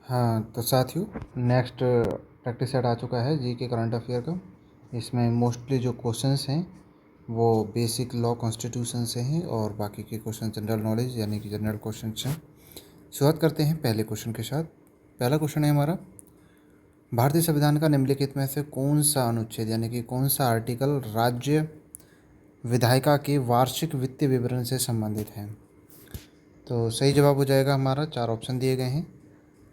हाँ तो साथियों, नेक्स्ट प्रैक्टिस सेट आ चुका है जी के करंट अफेयर का। इसमें मोस्टली जो क्वेश्चंस हैं वो बेसिक लॉ कॉन्स्टिट्यूशन से हैं और बाकी के क्वेश्चन जनरल नॉलेज यानी कि जनरल क्वेश्चन हैं। शुरुआत करते हैं पहले क्वेश्चन के साथ। पहला क्वेश्चन है हमारा, भारतीय संविधान का निम्नलिखित में से कौन सा अनुच्छेद यानी कि कौन सा आर्टिकल राज्य विधायिका के वार्षिक वित्तीय विवरण से संबंधित है। तो सही जवाब हो जाएगा हमारा, 4 ऑप्शन दिए गए हैं।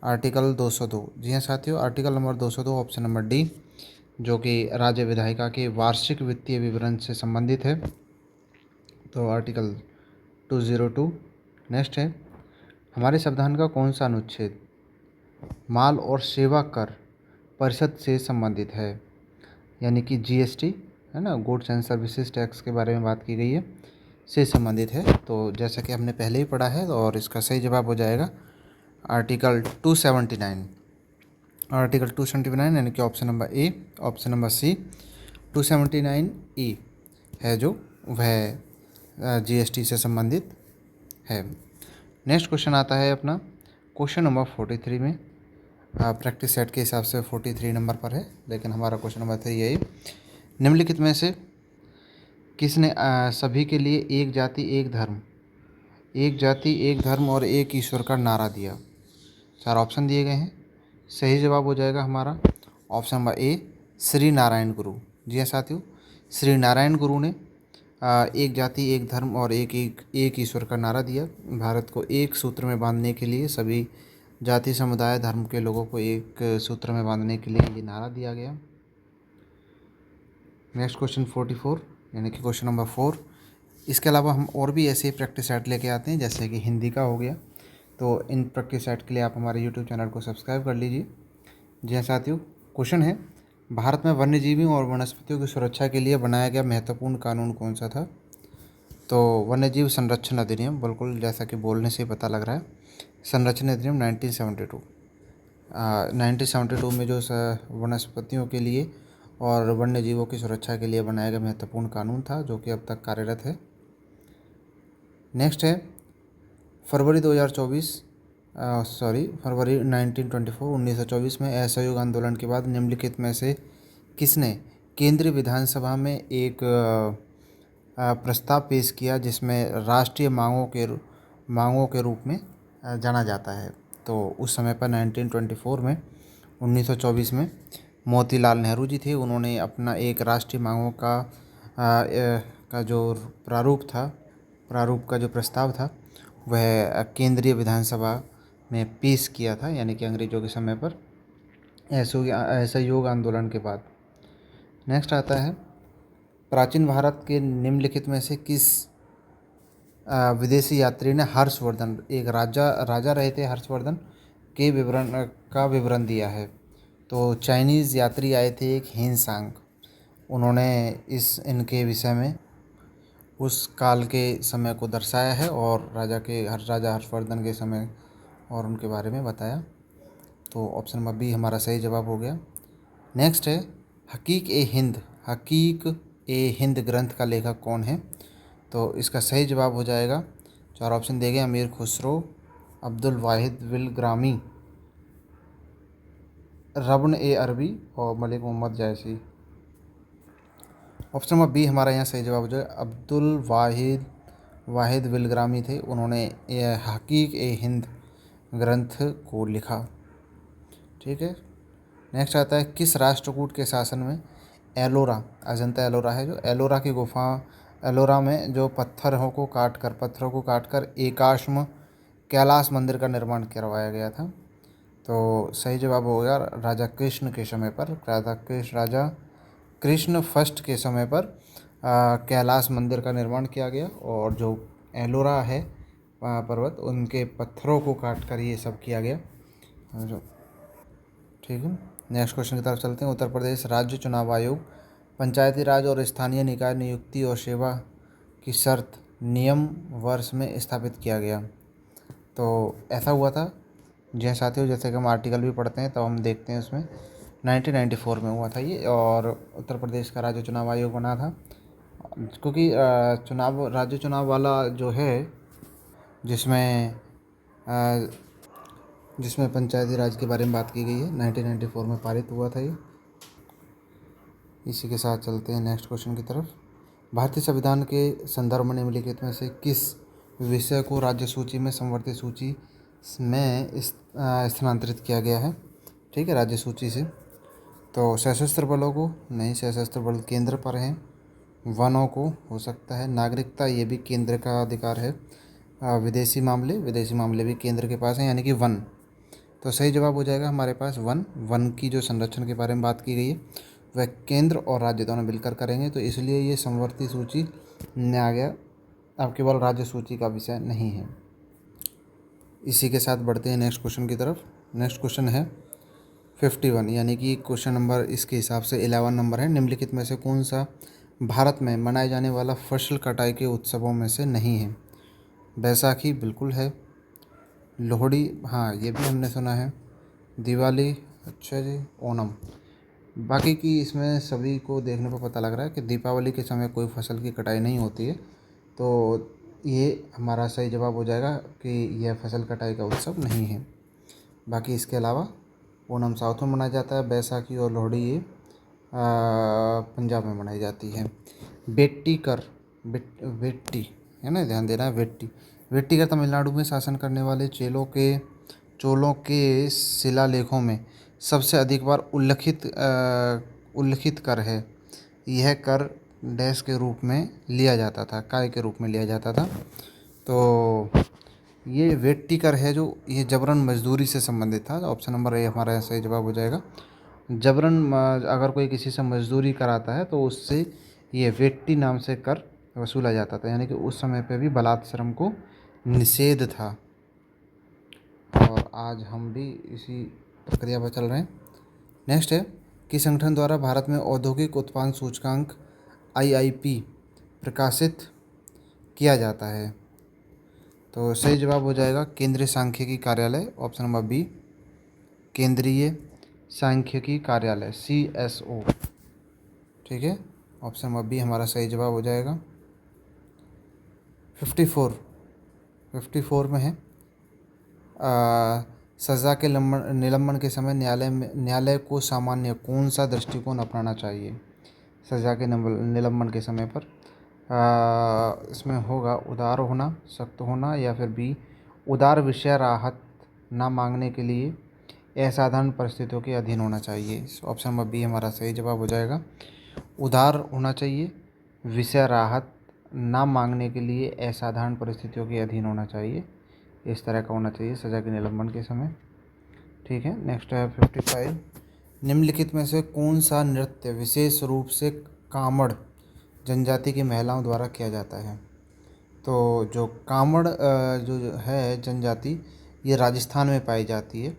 आर्टिकल 202, जी हाँ साथियों, article number 202 option number D, जो कि राज्य विधायिका के वार्षिक वित्तीय विवरण से संबंधित है। तो आर्टिकल 202। नेक्स्ट है, हमारे संविधान का कौन सा अनुच्छेद माल और सेवा कर परिषद से संबंधित है, यानी कि जीएसटी है ना, गुड्स एंड सर्विसेज टैक्स के बारे में बात की गई है, से संबंधित है। तो जैसा कि हमने पहले ही पढ़ा है और इसका सही जवाब हो जाएगा आर्टिकल 279। आर्टिकल 279 यानी कि option number A, option number C 279 E है जो वह जीएसटी से संबंधित है। नेक्स्ट क्वेश्चन आता है अपना क्वेश्चन नंबर 43 में। प्रैक्टिस सेट के हिसाब से 43 नंबर पर है, लेकिन हमारा क्वेश्चन नंबर 3 यही, निम्नलिखित में से किसने सभी के लिए एक जाति एक धर्म, एक जाति एक धर्म और एक ईश्वर का नारा दिया। 4 ऑप्शन दिए गए हैं। सही जवाब हो जाएगा हमारा ऑप्शन नंबर ए, श्री नारायण गुरु। जी हाँ साथियों, श्री नारायण गुरु ने एक जाति एक धर्म और एक ईश्वर का नारा दिया। भारत को एक सूत्र में बांधने के लिए, सभी जाति समुदाय धर्म के लोगों को एक सूत्र में बांधने के लिए ये नारा दिया गया। नेक्स्ट क्वेश्चन 44 यानी कि क्वेश्चन नंबर 4। इसके अलावा हम और भी ऐसे प्रैक्टिस सेट लेके आते हैं, जैसे कि हिंदी का हो गया। तो इन प्रैक्टिस सेट के लिए आप हमारे यूट्यूब चैनल को सब्सक्राइब कर लीजिए। जी हाँ साथियों, क्वेश्चन है, भारत में वन्यजीवियों और वनस्पतियों की सुरक्षा के लिए बनाया गया महत्वपूर्ण कानून कौन सा था। तो वन्यजीव संरक्षण अधिनियम, बिल्कुल जैसा कि बोलने से ही पता लग रहा है, संरक्षण अधिनियम 1972। 1972 में जो वनस्पतियों के लिए और वन्य जीवों की सुरक्षा के लिए बनाया गया महत्वपूर्ण कानून था, जो कि अब तक कार्यरत है। नेक्स्ट है, फरवरी 1924 में असहयोग आंदोलन के बाद निम्नलिखित में से किसने केंद्रीय विधानसभा में एक प्रस्ताव पेश किया जिसमें राष्ट्रीय मांगों के रूप में जाना जाता है। तो उस समय पर 1924 में मोतीलाल नेहरू जी थे। उन्होंने अपना एक राष्ट्रीय मांगों का जो प्रारूप का जो प्रस्ताव था वह केंद्रीय विधानसभा में पेश किया था, यानी कि अंग्रेजों के समय पर असहयोग आंदोलन के बाद। नेक्स्ट आता है, प्राचीन भारत के निम्नलिखित में से किस विदेशी यात्री ने हर्षवर्धन, एक राजा रहे थे हर्षवर्धन, के विवरण दिया है। तो चाइनीज़ यात्री आए थे एक हेनसांग, उन्होंने इनके विषय में उस काल के समय को दर्शाया है और राजा हर्षवर्धन के समय और उनके बारे में बताया। तो ऑप्शन नंबर बी हमारा सही जवाब हो गया। नेक्स्ट है, हकीक ए हिंद ग्रंथ का लेखक कौन है। तो इसका सही जवाब हो जाएगा, 4 ऑप्शन दिए गए, अमीर खुसरो, अब्दुल वाहिद विलग्रामी, रब्न ए अरबी और मलिक मोहम्मद जायसी। ऑप्शन नंबर बी हमारा यहाँ सही जवाब हो जाएगा, अब्दुल वाहिद विलग्रामी थे। उन्होंने हकीक ए हिंद ग्रंथ को लिखा। ठीक है। नेक्स्ट आता है, किस राष्ट्रकूट के शासन में एलोरा, अजंता एलोरा है जो, एलोरा की गुफा, एलोरा में जो पत्थरों को काटकर एकाश्म कैलाश मंदिर का निर्माण करवाया गया था। तो सही जवाब हो गया राजा कृष्ण के समय पर, राजा कृष्ण फर्स्ट के समय पर कैलाश मंदिर का निर्माण किया गया और जो एलोरा है पर्वत, उनके पत्थरों को काटकर ये सब किया गया। ठीक है। नेक्स्ट क्वेश्चन की तरफ चलते हैं। उत्तर प्रदेश राज्य चुनाव आयोग पंचायती राज और स्थानीय निकाय नियुक्ति और सेवा की शर्त नियम वर्ष में स्थापित किया गया। तो ऐसा हुआ था, जी साथियों, जैसे कि हम आर्टिकल भी पढ़ते हैं तो हम देखते हैं उसमें 1994 में हुआ था ये, और उत्तर प्रदेश का राज्य चुनाव आयोग बना था क्योंकि राज्य चुनाव वाला जो है, जिसमें जिसमें पंचायती राज के बारे में बात की गई है। 1994 में पारित हुआ था ये। इसी के साथ चलते हैं नेक्स्ट क्वेश्चन की तरफ। भारतीय संविधान के संदर्भ में निम्नलिखित में से किस विषय को राज्य सूची में संवर्धित सूची में स्थानांतरित किया गया है? ठीक है, राज्य सूची से। तो सशस्त्र बलों को नहीं, सशस्त्र बल केंद्र पर हैं। वनों को हो सकता है। नागरिकता, ये भी केंद्र का अधिकार है। विदेशी मामले भी केंद्र के पास हैं, यानी कि वन। तो सही जवाब हो जाएगा हमारे पास वन। वन की जो संरक्षण के बारे में बात की गई है वह केंद्र और राज्य दोनों मिलकर करेंगे, तो इसलिए ये संवर्ती सूची में आ गया। अब केवल राज्य सूची का विषय नहीं है। इसी के साथ बढ़ते हैं नेक्स्ट क्वेश्चन की तरफ। नेक्स्ट क्वेश्चन है 51, यानी कि क्वेश्चन नंबर इसके हिसाब से 11 नंबर है। निम्नलिखित में से कौन सा भारत में मनाए जाने वाला फसल कटाई के उत्सवों में से नहीं है? बैसाखी बिल्कुल है। लोहड़ी, हाँ ये भी हमने सुना है। दिवाली, अच्छा जी। ओणम, बाकी की इसमें सभी को देखने पर पता लग रहा है कि दीपावली के समय कोई फसल की कटाई नहीं होती है, तो ये हमारा सही जवाब हो जाएगा कि यह फसल कटाई का उत्सव नहीं है। बाकी इसके अलावा ओणम साउथ में मनाया जाता है, बैसाखी और लोहड़ी ये पंजाब में मनाई जाती है। वेट्टी कर, वेट्टी है ना, ध्यान देना है। वेट्टी, वेट्टी कर तमिलनाडु में शासन करने वाले चोलों के शिलालेखों में सबसे अधिक बार उल्लिखित कर है। यह कर डैश के रूप में लिया जाता था, काय के रूप में लिया जाता था। तो ये वेट्टी कर है जो ये जबरन मजदूरी से संबंधित था। ऑप्शन नंबर ए हमारा सही जवाब हो जाएगा। जबरन अगर कोई किसी से मजदूरी कराता है तो उससे ये वेट्टी नाम से कर वसूला जाता था, यानी कि उस समय पे भी बलात् श्रम को निषेध था। और आज हम भी इसी प्रक्रिया पर चल रहे हैं। नेक्स्ट है, किस संगठन द्वारा भारत में औद्योगिक उत्पादन सूचकांक IIP प्रकाशित किया जाता है? तो सही जवाब हो जाएगा केंद्रीय सांख्यिकी कार्यालय, ऑप्शन नंबर बी, केंद्रीय सांख्यिकी कार्यालय CSO। ठीक है, ऑप्शन नंबर बी हमारा सही जवाब हो जाएगा। 54 में है, सज़ा के निलंबन के समय न्यायालय को सामान्य कौन सा दृष्टिकोण अपनाना चाहिए? सज़ा के निलंबन के समय पर इसमें होगा उदार होना, सख्त होना, या फिर बी उदार विषय राहत ना मांगने के लिए असाधारण परिस्थितियों के अधीन होना चाहिए। ऑप्शन नंबर बी हमारा सही जवाब हो जाएगा। उदार होना चाहिए, विषय राहत ना मांगने के लिए असाधारण परिस्थितियों के अधीन होना चाहिए, इस तरह का होना चाहिए सज़ा के निलंबन के समय। ठीक है, नेक्स्ट है 55। निम्नलिखित में से कौन सा नृत्य विशेष रूप से कामड़ जनजाति की महिलाओं द्वारा किया जाता है? तो जो कामड़ जो है जनजाति, ये राजस्थान में पाई जाती है,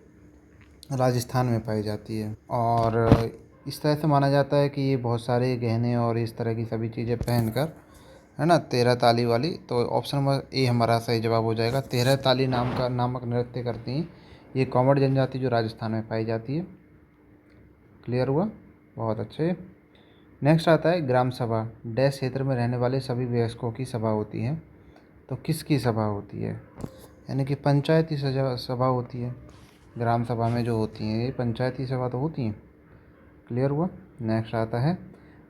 और इस तरह से माना जाता है कि ये बहुत सारे गहने और इस तरह की सभी चीज़ें पहनकर, है ना, 13 ताली वाली। तो ऑप्शन नंबर ए हमारा सही जवाब हो जाएगा। 13 ताली नामक नृत्य करती हैं ये कामड़ जनजाति, जो राजस्थान में पाई जाती है। क्लियर हुआ, बहुत अच्छे। नेक्स्ट आता है ग्राम सभा। डैश क्षेत्र में रहने वाले सभी वयस्कों की सभा होती है, तो किसकी सभा होती है? यानी कि पंचायती सभा होती है। ग्राम सभा में जो होती हैं ये पंचायती सभा तो होती हैं। क्लियर हुआ। नेक्स्ट आता है,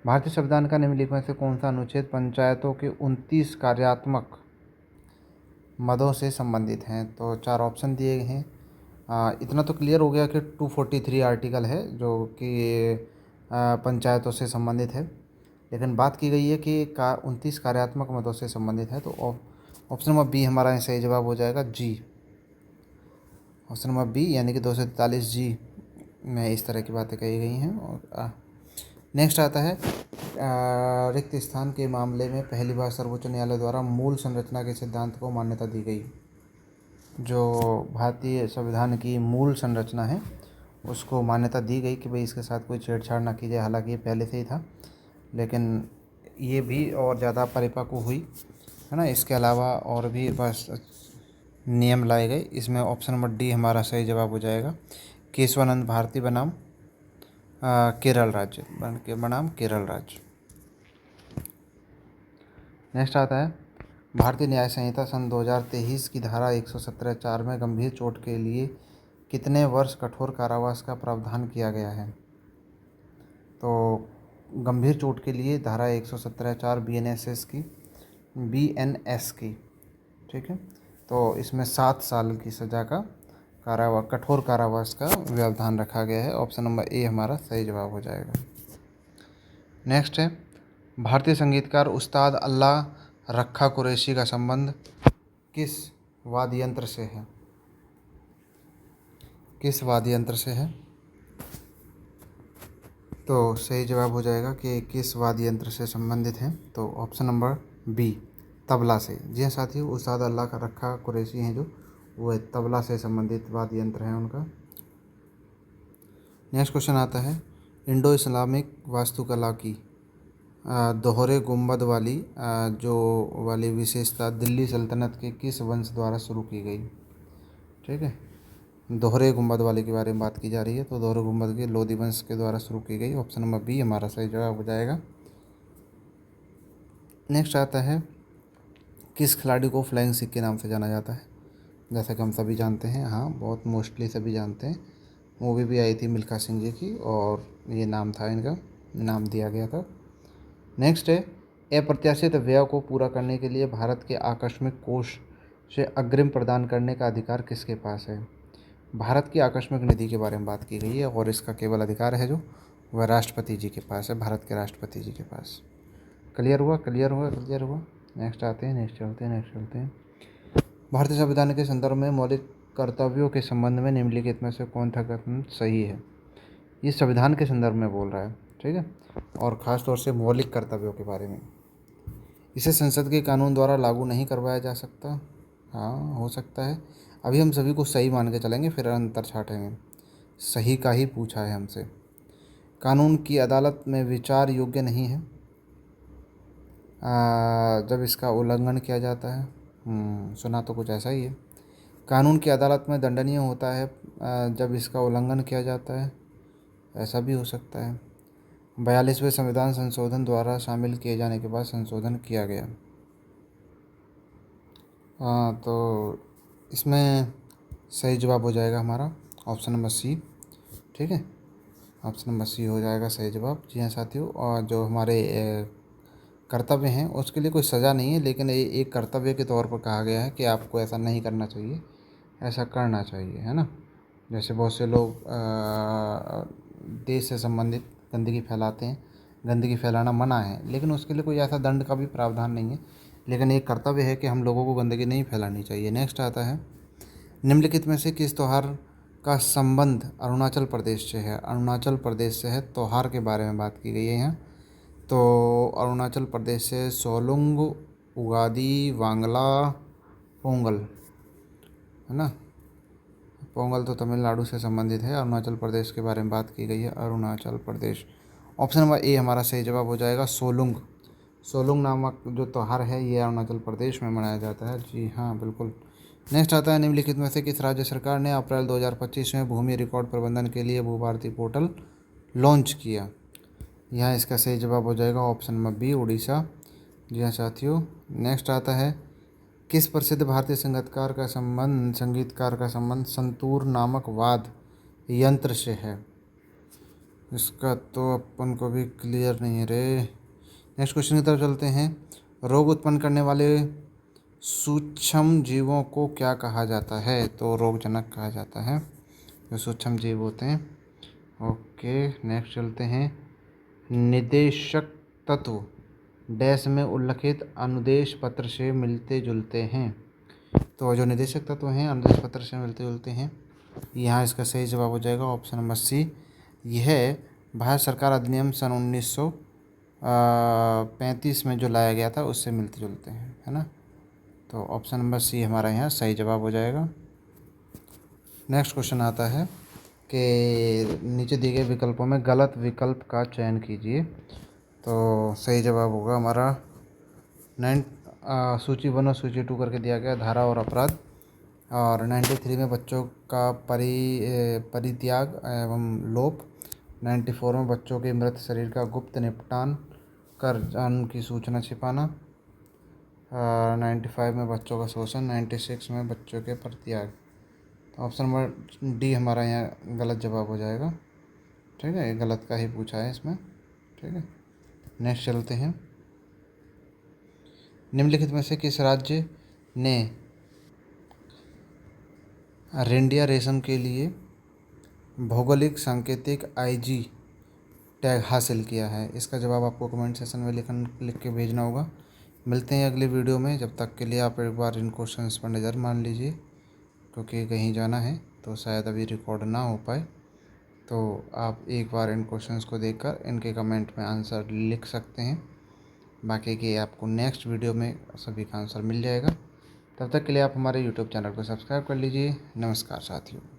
भारतीय संविधान का निम्नलिखित में से कौन सा अनुच्छेद पंचायतों के 29 कार्यात्मक मदों से संबंधित हैं? तो 4 ऑप्शन दिए गए हैं। इतना तो क्लियर हो गया कि 243 आर्टिकल है जो कि पंचायतों से संबंधित है, लेकिन बात की गई है कि 29 कार्यात्मक मदों से संबंधित है। तो ऑप्शन नंबर बी हमारा सही जवाब हो जाएगा, जी। ऑप्शन नंबर बी, यानी कि 243 जी में इस तरह की बातें कही गई हैं। और नेक्स्ट आता है, रिक्त स्थान के मामले में पहली बार सर्वोच्च न्यायालय द्वारा मूल संरचना के सिद्धांत को मान्यता दी गई। जो भारतीय संविधान की मूल संरचना है उसको मान्यता दी गई कि भाई इसके साथ कोई छेड़छाड़ ना की जाए। हालांकि ये पहले से ही था, लेकिन ये भी और ज़्यादा परिपक्व हुई, है ना। इसके अलावा और भी बस नियम लाए गए। इसमें ऑप्शन नंबर डी हमारा सही जवाब हो जाएगा। केशवानंद भारती बनाम केरल राज्य, बनाम केरल राज्य। नेक्स्ट आता है, भारतीय न्याय संहिता सन 2023 की धारा 117(4) में गंभीर चोट के लिए कितने वर्ष कठोर कारावास का प्रावधान किया गया है? तो गंभीर चोट के लिए धारा 117(4) बीएनएस की, ठीक है। तो इसमें 7 साल की सज़ा का कठोर कारावास का व्यवधान रखा गया है। ऑप्शन नंबर ए हमारा सही जवाब हो जाएगा। नेक्स्ट है, भारतीय संगीतकार उस्ताद अल्लाह रखा कुरैशी का संबंध किस वाद्य यंत्र से है? किस वाद्य यंत्र से है? तो सही जवाब हो जाएगा कि किस वाद्य यंत्र से संबंधित है। तो ऑप्शन नंबर बी, तबला से। जी हाँ साथियों, उस्ताद अल्लाह का रखा कुरैशी हैं जो, वो तबला से संबंधित वाद्य यंत्र है उनका। नेक्स्ट क्वेश्चन आता है, इंडो इस्लामिक वास्तुकला की दोहरे गुंबद वाली जो वाली विशेषता दिल्ली सल्तनत के किस वंश द्वारा शुरू की गई? ठीक है, दोहरे गुंबद वाले के बारे में बात की जा रही है। तो दोहरे गुंबद के लोधी वंश के द्वारा शुरू की गई। ऑप्शन नंबर बी हमारा सही जवाब हो जाएगा। नेक्स्ट आता है, किस खिलाड़ी को फ्लाइंग सिख के नाम से जाना जाता है? जैसा कि हम सभी जानते हैं, हाँ बहुत मोस्टली सभी जानते हैं, मूवी भी आई थी मिल्खा सिंह जी की और ये नाम था, इनका नाम दिया गया था। नेक्स्ट है, अप्रत्याशित व्यय को पूरा करने के लिए भारत के आकस्मिक कोष से अग्रिम प्रदान करने का अधिकार किसके पास है? भारत की आकस्मिक निधि के बारे में बात की गई है और इसका केवल अधिकार है जो वह राष्ट्रपति जी के पास है, भारत के राष्ट्रपति जी के पास। क्लियर हुआ, क्लियर हुआ, क्लियर हुआ। नेक्स्ट आते हैं, नेक्स्ट चलते हैं। भारतीय संविधान के संदर्भ में मौलिक कर्तव्यों के संबंध में निम्नलिखित में से कौन सा कथन सही है? ये संविधान के संदर्भ में बोल रहा है, ठीक है, और ख़ास तौर से मौलिक कर्तव्यों के बारे में। इसे संसद के कानून द्वारा लागू नहीं करवाया जा सकता। हाँ हो सकता है। अभी हम सभी को सही मान के चलेंगे, फिर अंतर छाटेंगे। सही का ही पूछा है हमसे। कानून की अदालत में विचार योग्य नहीं है जब इसका उल्लंघन किया जाता है। सुना तो कुछ ऐसा ही है। कानून की अदालत में दंडनीय होता है जब इसका उल्लंघन किया जाता है, ऐसा भी हो सकता है। 42वें संविधान संशोधन द्वारा शामिल किए जाने के बाद संशोधन किया गया। तो इसमें सही जवाब हो जाएगा हमारा ऑप्शन नंबर सी, ठीक है, ऑप्शन नंबर सी हो जाएगा सही जवाब। जी हाँ साथियों, और जो हमारे कर्तव्य हैं उसके लिए कोई सज़ा नहीं है, लेकिन ये एक कर्तव्य के तौर पर कहा गया है कि आपको ऐसा नहीं करना चाहिए, ऐसा करना चाहिए, है ना। जैसे बहुत से लोग देश से संबंधित गंदगी फैलाते हैं, गंदगी फैलाना मना है, लेकिन उसके लिए कोई ऐसा दंड का भी प्रावधान नहीं है, लेकिन एक कर्तव्य है कि हम लोगों को गंदगी नहीं फैलानी चाहिए। नेक्स्ट आता है, निम्नलिखित में से किस त्यौहार का संबंध अरुणाचल प्रदेश से है? अरुणाचल प्रदेश से है, त्यौहार के बारे में बात की गई है यहाँ। तो अरुणाचल प्रदेश से सोलुंग, उगादी, वांगला, पोंगल, है ना। पोंगल तो तमिलनाडु से संबंधित है, अरुणाचल प्रदेश के बारे में बात की गई है, अरुणाचल प्रदेश। ऑप्शन नंबर ए हमारा सही जवाब हो जाएगा, सोलुंग। सोलुंग नामक जो त्यौहार है ये अरुणाचल प्रदेश में मनाया जाता है। जी हाँ बिल्कुल। नेक्स्ट आता है, निम्नलिखित में से किस राज्य सरकार ने अप्रैल 2025 में भूमि रिकॉर्ड प्रबंधन के लिए भूभारती पोर्टल लॉन्च किया? यहाँ इसका सही जवाब हो जाएगा ऑप्शन नंबर बी, उड़ीसा। जी हाँ साथियों। नेक्स्ट आता है, किस प्रसिद्ध भारतीय संगीतकार का संबंध संतूर नामक वाद्य यंत्र से है? इसका तो अपन को भी क्लियर नहीं है रे। नेक्स्ट क्वेश्चन की तरफ चलते हैं। रोग उत्पन्न करने वाले सूक्ष्म जीवों को क्या कहा जाता है? तो रोगजनक कहा जाता है जो सूक्ष्म जीव होते हैं। ओके नेक्स्ट चलते हैं। निदेशक तत्व डैश में उल्लिखित अनुदेश पत्र से मिलते जुलते हैं। तो जो निदेशक तत्व हैं अनुदेश पत्र से मिलते जुलते हैं, यहाँ इसका सही जवाब हो जाएगा ऑप्शन नंबर सी। यह भारत सरकार अधिनियम सन 1935 में जो लाया गया था उससे मिलते जुलते हैं, है ना। तो ऑप्शन नंबर सी हमारा यहाँ सही जवाब हो जाएगा। नेक्स्ट क्वेश्चन आता है कि नीचे दिए गए विकल्पों में गलत विकल्प का चयन कीजिए। तो सही जवाब होगा हमारा सूची 1 और सूची 2 करके दिया गया, धारा और अपराध। और 93 में बच्चों का परित्याग एवं लोप। 94 में बच्चों के मृत शरीर का गुप्त निपटान कर उनकी सूचना छिपाना। 95 में बच्चों का शोषण। 96 में बच्चों के परित्याग। ऑप्शन नंबर डी हमारा यहाँ गलत जवाब हो जाएगा। ठीक है, ये गलत का ही पूछा है इसमें। ठीक है, नेक्स्ट चलते हैं। निम्नलिखित में से किस राज्य ने रेंडिया रेशम के लिए भौगोलिक सांकेतिक आईजी टैग हासिल किया है? इसका जवाब आपको कमेंट सेक्शन में लिख के भेजना होगा। मिलते हैं अगली वीडियो में, जब तक के लिए आप एक बार इन क्वेश्चंस पर नज़र मान लीजिए, क्योंकि कहीं जाना है तो शायद अभी रिकॉर्ड ना हो पाए। तो आप एक बार इन क्वेश्चंस को देखकर इनके कमेंट में आंसर लिख सकते हैं। बाकी के आपको नेक्स्ट वीडियो में सभी का आंसर मिल जाएगा। तब तक के लिए आप हमारे यूट्यूब चैनल को सब्सक्राइब कर लीजिए। नमस्कार साथियों।